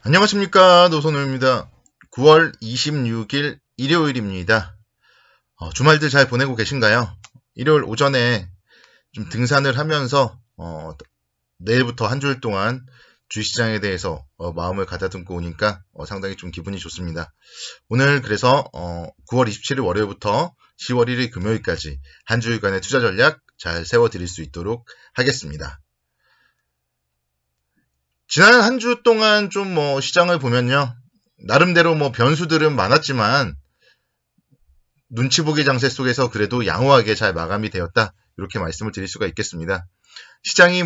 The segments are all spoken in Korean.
안녕하십니까, 노선우입니다. 9월 26일 일요일입니다. 주말들 잘 보내고 계신가요? 일요일 오전에 좀 등산을 하면서 내일부터 한 주일 동안 주식시장에 대해서 마음을 가다듬고 오니까 상당히 좀 기분이 좋습니다. 오늘 그래서 9월 27일 월요일부터 10월 1일 금요일까지 한 주일간의 투자 전략 잘 세워드릴 수 있도록 하겠습니다. 지난 한 주 동안 좀 시장을 보면요. 나름대로 변수들은 많았지만 눈치 보기 장세 속에서 그래도 양호하게 잘 마감이 되었다. 이렇게 말씀을 드릴 수가 있겠습니다. 시장이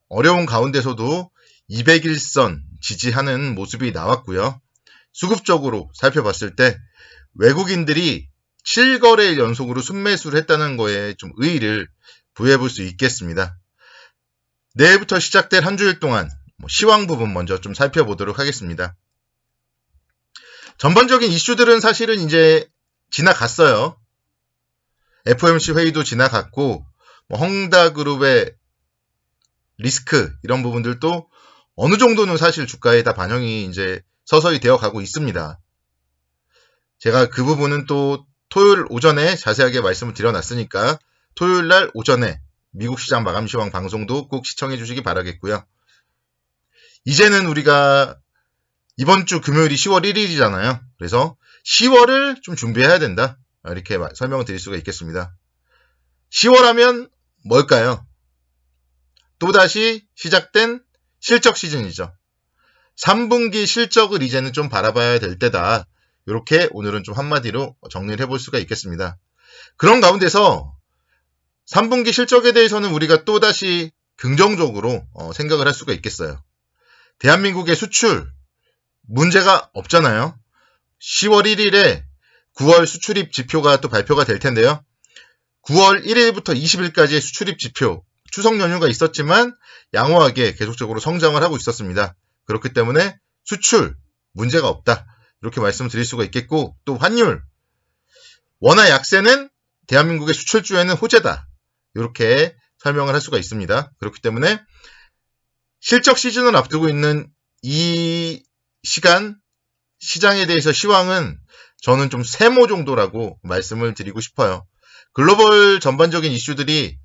어려운 가운데서도 200일선 지지하는 모습이 나왔고요. 수급적으로 살펴봤을 때 외국인들이 7거래일 연속으로 순매수를 했다는 거에 좀 의의를 부여해 볼 수 있겠습니다. 내일부터 시작될 한 주일 동안 시황 부분 먼저 좀 살펴보도록 하겠습니다. 전반적인 이슈들은 사실은 이제 지나갔어요. FOMC 회의도 지나갔고 헝다그룹의 리스크 이런 부분들도 어느 정도는 사실 주가에 다 반영이 이제 서서히 되어 가고 있습니다. 제가 그 부분은 또 토요일 오전에 자세하게 말씀을 드려놨으니까 토요일 날 오전에 미국 시장 마감 시황 방송도 꼭 시청해 주시기 바라겠고요. 이제는 우리가 이번 주 금요일이 10월 1일이잖아요. 그래서 10월을 좀 준비해야 된다. 이렇게 설명을 드릴 수가 있겠습니다. 10월 하면 뭘까요? 또다시 시작된 실적 시즌이죠. 3분기 실적을 이제는 좀 바라봐야 될 때다. 이렇게 오늘은 좀 한마디로 정리를 해볼 수가 있겠습니다. 그런 가운데서 3분기 실적에 대해서는 우리가 또다시 긍정적으로 생각을 할 수가 있겠어요. 대한민국의 수출 문제가 없잖아요. 10월 1일에 9월 수출입 지표가 또 발표가 될 텐데요. 9월 1일부터 20일까지의 수출입 지표, 추석 연휴가 있었지만 양호하게 계속적으로 성장을 하고 있었습니다. 그렇기 때문에 수출 문제가 없다. 이렇게 말씀드릴 수가 있겠고, 또 환율, 원화 약세는 대한민국의 수출주에는 호재다. 이렇게 설명을 할 수가 있습니다. 그렇기 때문에 실적 시즌을 앞두고 있는 이 시간 시장에 대해서 시황은 저는 좀 세모 정도라고 말씀을 드리고 싶어요. 글로벌 전반적인 이슈들이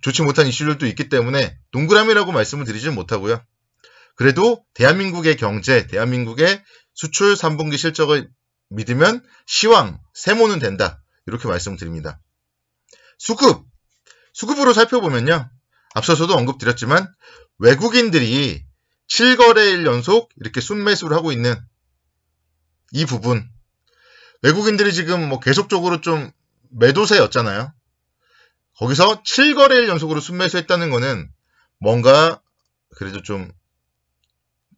좋지 못한 이슈들도 있기 때문에 동그라미라고 말씀을 드리지는 못하고요. 그래도 대한민국의 경제, 대한민국의 수출 3분기 실적을 믿으면 시황, 세모는 된다. 이렇게 말씀드립니다. 수급으로 살펴보면요. 앞서서도 언급드렸지만 외국인들이 7거래일 연속 이렇게 순매수를 하고 있는 이 부분, 외국인들이 지금 계속적으로 좀 매도세였잖아요. 거기서 7거래일 연속으로 순매수했다는 거는 뭔가 그래도 좀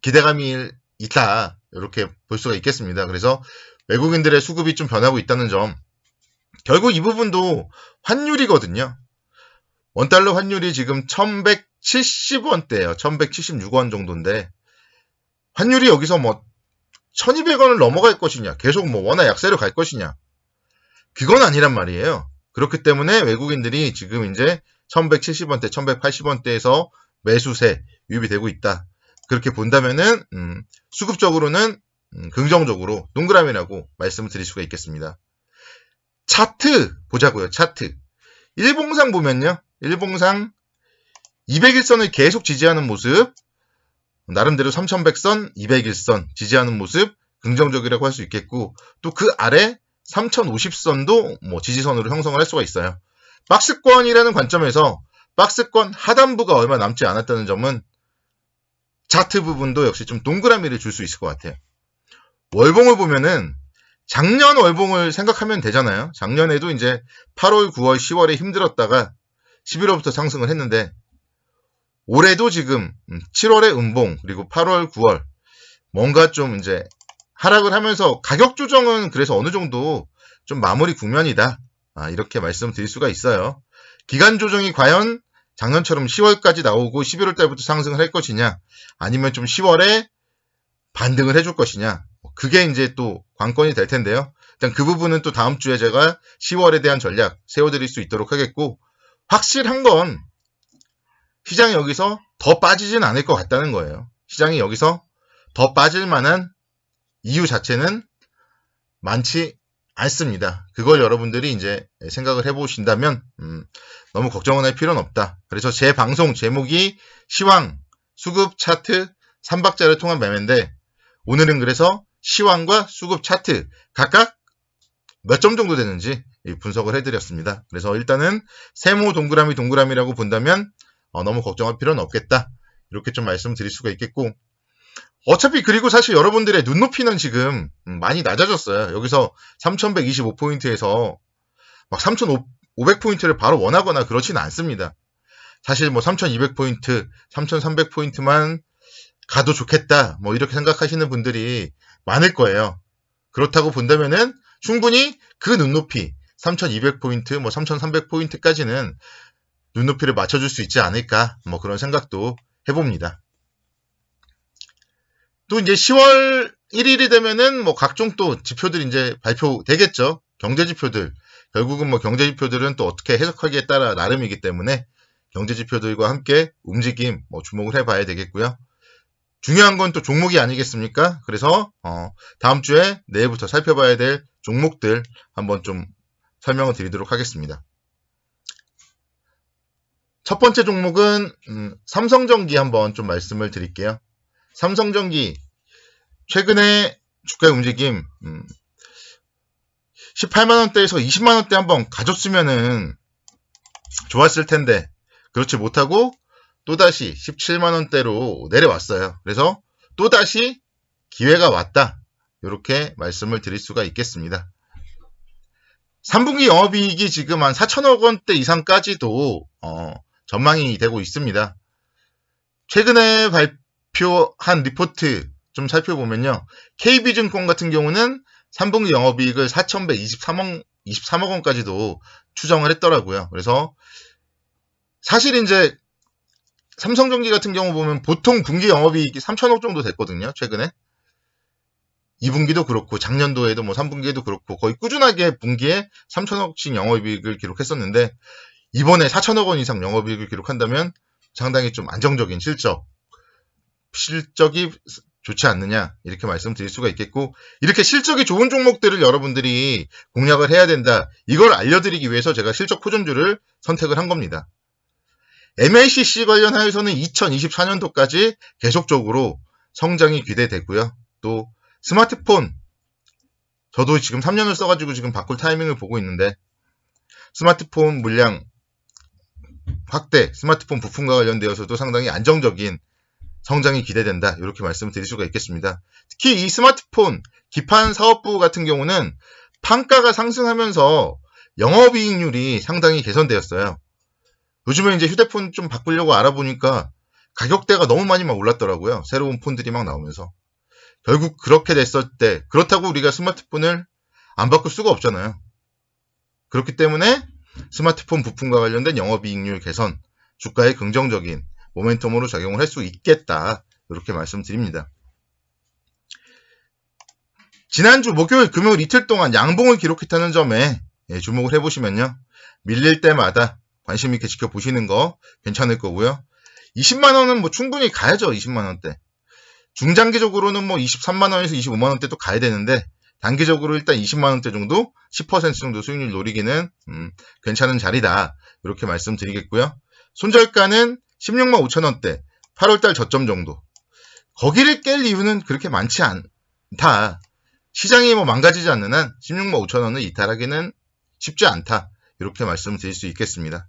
기대감이 있다. 이렇게 볼 수가 있겠습니다. 그래서 외국인들의 수급이 좀 변하고 있다는 점, 결국 이 부분도 환율이거든요. 원달러 환율이 지금 1170원대예요. 1176원 정도인데 환율이 여기서 1200원을 넘어갈 것이냐, 계속 원화 약세로 갈 것이냐, 그건 아니란 말이에요. 그렇기 때문에 외국인들이 지금 이제 1170원대, 1180원대에서 매수세 유입이 되고 있다. 그렇게 본다면은 수급적으로는 긍정적으로 동그라미라고 말씀을 드릴 수가 있겠습니다. 차트 보자고요. 차트. 일봉상 보면요. 일봉상 200일선을 계속 지지하는 모습, 나름대로 3100선, 200일선 지지하는 모습 긍정적이라고 할 수 있겠고, 또 그 아래 3050선도 지지선으로 형성을 할 수가 있어요. 박스권이라는 관점에서 박스권 하단부가 얼마 남지 않았다는 점은 차트 부분도 역시 좀 동그라미를 줄 수 있을 것 같아요. 월봉을 보면은 작년 월봉을 생각하면 되잖아요. 작년에도 이제 8월, 9월, 10월에 힘들었다가 11월부터 상승을 했는데, 올해도 지금 7월에 음봉, 그리고 8월, 9월 뭔가 좀 이제 하락을 하면서 가격 조정은 그래서 어느 정도 좀 마무리 국면이다. 이렇게 말씀드릴 수가 있어요. 기간 조정이 과연 작년처럼 10월까지 나오고 11월 달부터 상승을 할 것이냐, 아니면 좀 10월에 반등을 해줄 것이냐, 그게 이제 또 관건이 될 텐데요. 일단 그 부분은 또 다음 주에 제가 10월에 대한 전략 세워드릴 수 있도록 하겠고, 확실한 건 시장이 여기서 더 빠지진 않을 것 같다는 거예요. 시장이 여기서 더 빠질 만한 이유 자체는 많지 않습니다. 그걸 여러분들이 이제 생각을 해보신다면 너무 걱정은 할 필요는 없다. 그래서 제 방송 제목이 시황, 수급 차트, 3박자를 통한 매매인데 오늘은 그래서 시황과 수급 차트 각각 몇 점 정도 되는지 분석을 해드렸습니다. 그래서 일단은 세모 동그라미라고 본다면 너무 걱정할 필요는 없겠다. 이렇게 좀 말씀드릴 수가 있겠고, 어차피 그리고 사실 여러분들의 눈높이는 지금 많이 낮아졌어요. 여기서 3125포인트에서 막 3500포인트를 바로 원하거나 그렇지는 않습니다. 사실 뭐 3200포인트, 3300포인트만 가도 좋겠다, 뭐 이렇게 생각하시는 분들이 많을 거예요. 그렇다고 본다면은 충분히 그 눈높이 3200포인트, 뭐 3300포인트까지는 눈높이를 맞춰줄 수 있지 않을까, 뭐 그런 생각도 해봅니다. 또 이제 10월 1일이 되면은 뭐 각종 또 지표들이 이제 발표되겠죠. 경제 지표들. 결국은 뭐 경제 지표들은 또 어떻게 해석하기에 따라 나름이기 때문에 경제 지표들과 함께 움직임 뭐 주목을 해봐야 되겠고요. 중요한 건 또 종목이 아니겠습니까? 그래서 다음 주에 내일부터 살펴봐야 될 종목들 한번 좀 설명을 드리도록 하겠습니다. 첫 번째 종목은 삼성전기 한번 좀 말씀을 드릴게요. 삼성전기 최근에 주가의 움직임 18만원대에서 20만원대 한번 가졌으면은 좋았을 텐데 그렇지 못하고 또다시 17만원대로 내려왔어요. 그래서 또다시 기회가 왔다. 이렇게 말씀을 드릴 수가 있겠습니다. 3분기 영업이익이 지금 한 4천억원대 이상까지도 전망이 되고 있습니다. 최근에 발표한 리포트 좀 살펴보면요. KB증권 같은 경우는 3분기 영업이익을 4,123억 원까지도 추정을 했더라고요. 그래서 사실 이제 삼성전기 같은 경우 보면 보통 분기 영업이익이 3천억 정도 됐거든요. 최근에. 2분기도 그렇고 작년도에도 뭐 3분기에도 그렇고 거의 꾸준하게 분기에 3천억씩 영업이익을 기록했었는데 이번에 4천억 원 이상 영업이익을 기록한다면 상당히 좀 안정적인 실적이 좋지 않느냐 이렇게 말씀드릴 수가 있겠고, 이렇게 실적이 좋은 종목들을 여러분들이 공략을 해야 된다. 이걸 알려드리기 위해서 제가 실적 호전주를 선택을 한 겁니다. MLCC 관련하여서는 2024년도까지 계속적으로 성장이 기대되고요. 또 스마트폰, 저도 지금 3년을 써가지고 지금 바꿀 타이밍을 보고 있는데 스마트폰 물량 확대, 스마트폰 부품과 관련되어서도 상당히 안정적인 성장이 기대된다. 이렇게 말씀드릴 수가 있겠습니다. 특히 이 스마트폰 기판 사업부 같은 경우는 판가가 상승하면서 영업이익률이 상당히 개선되었어요. 요즘에 이제 휴대폰 좀 바꾸려고 알아보니까 가격대가 너무 많이 막 올랐더라고요. 새로운 폰들이 막 나오면서. 결국 그렇게 됐을 때, 그렇다고 우리가 스마트폰을 안 바꿀 수가 없잖아요. 그렇기 때문에 스마트폰 부품과 관련된 영업이익률 개선, 주가에 긍정적인 모멘텀으로 작용을 할 수 있겠다. 이렇게 말씀드립니다. 지난주 목요일, 금요일 이틀 동안 양봉을 기록했다는 점에 주목을 해보시면요. 밀릴 때마다 관심 있게 지켜보시는 거 괜찮을 거고요. 20만원은 뭐 충분히 가야죠. 20만원대. 중장기적으로는 뭐 23만원에서 25만원대도 가야 되는데 단기적으로 일단 20만원대 정도 10% 정도 수익률 노리기는 괜찮은 자리다. 이렇게 말씀드리겠고요. 손절가는 16만 5천원대 8월달 저점 정도. 거기를 깰 이유는 그렇게 많지 않다. 시장이 뭐 망가지지 않는 한 16만 5천원을 이탈하기는 쉽지 않다. 이렇게 말씀드릴 수 있겠습니다.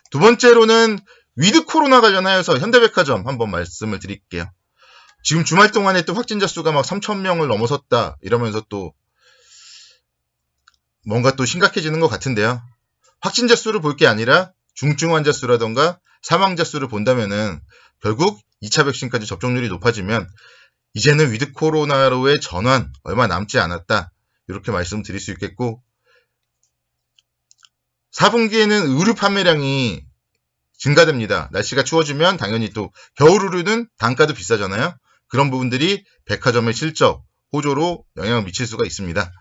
두 번째로는 위드 코로나 관련하여서 현대백화점 한번 말씀을 드릴게요. 지금 주말 동안에 또 확진자 수가 막 3,000명을 넘어섰다 이러면서 또 뭔가 또 심각해지는 것 같은데요. 확진자 수를 볼 게 아니라 중증 환자 수라던가 사망자 수를 본다면은 결국 2차 백신까지 접종률이 높아지면 이제는 위드 코로나로의 전환 얼마 남지 않았다. 이렇게 말씀드릴 수 있겠고, 4분기에는 의류 판매량이 증가됩니다. 날씨가 추워지면 당연히 또 겨울 의류는 단가도 비싸잖아요. 그런 부분들이 백화점의 실적, 호조로 영향을 미칠 수가 있습니다.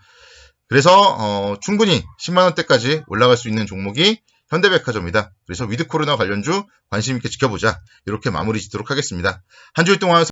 그래서 충분히 10만원대까지 올라갈 수 있는 종목이 현대백화점이다. 그래서 위드 코로나 관련주 관심 있게 지켜보자. 이렇게 마무리 짓도록 하겠습니다. 한 주일 동안